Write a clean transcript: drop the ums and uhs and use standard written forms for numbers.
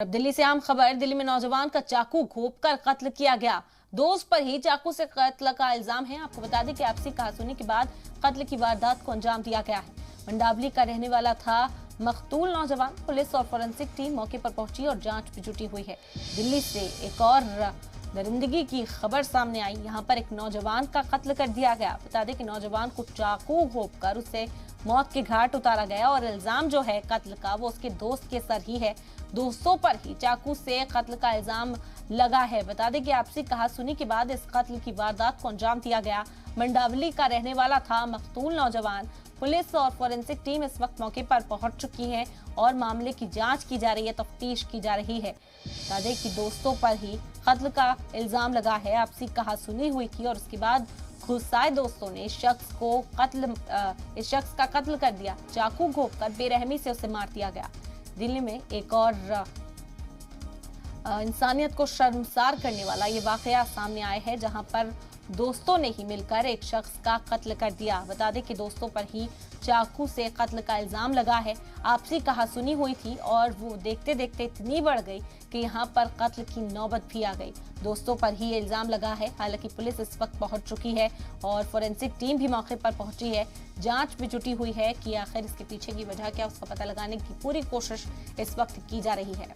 अब दिल्ली से आम खबर। दिल्ली में नौजवान का चाकू घोंपकर कत्ल किया गया। दोस्त पर ही चाकू से कत्ल का इल्जाम है। आपको बता दें कि आपसी कहासुनी के बाद कत्ल की वारदात को अंजाम दिया गया है। मंडावली का रहने वाला था मकतूल नौजवान। पुलिस और फोरेंसिक टीम मौके पर पहुंची और जांच भी जुटी हुई है। दिल्ली से एक और दरिंदगी की खबर सामने आई। यहाँ पर एक नौजवान का कत्ल कर दिया गया। बता दें कि नौजवान को चाकू घोंपकर उसे मौत के घाट उतारा गया और इल्जाम जो है कत्ल का वो उसके दोस्त के सर ही है। दोस्तों पर ही चाकू से कत्ल का इल्जाम लगा है। बता दें कि आपसी कहासुनी के बाद इस कत्ल की वारदात को अंजाम दिया गया। मंडावली का रहने वाला था मकतूल नौजवान। पुलिस और फोरेंसिक टीम इस वक्त मौके पर पहुंच चुकी है और मामले की जांच की जा रही है, तफ्तीश की जा रही है। बता दें कि दोस्तों पर ही कत्ल का इल्जाम लगा है। आपसी कहासुनी हुई थी और उसके बाद गुस्साए दोस्तों ने इस शख्स का कत्ल कर दिया। चाकू घोंपकर बेरहमी से उसे मार दिया गया। दिल्ली में एक और इंसानियत को शर्मसार करने वाला ये वाकया सामने आया है, जहां पर दोस्तों ने ही मिलकर एक शख्स का कत्ल कर दिया। बता दें कि दोस्तों पर ही चाकू से कत्ल का इल्जाम लगा है। आपसी कहासुनी हुई थी और वो देखते देखते इतनी बढ़ गई कि यहाँ पर कत्ल की नौबत भी आ गई। दोस्तों पर ही ये इल्जाम लगा है। हालांकि पुलिस इस वक्त पहुंच चुकी है और फोरेंसिक टीम भी मौके पर पहुंची है। जांच भी जुटी हुई है कि आखिर इसके पीछे की वजह क्या, उसका पता लगाने की पूरी कोशिश इस वक्त की जा रही है।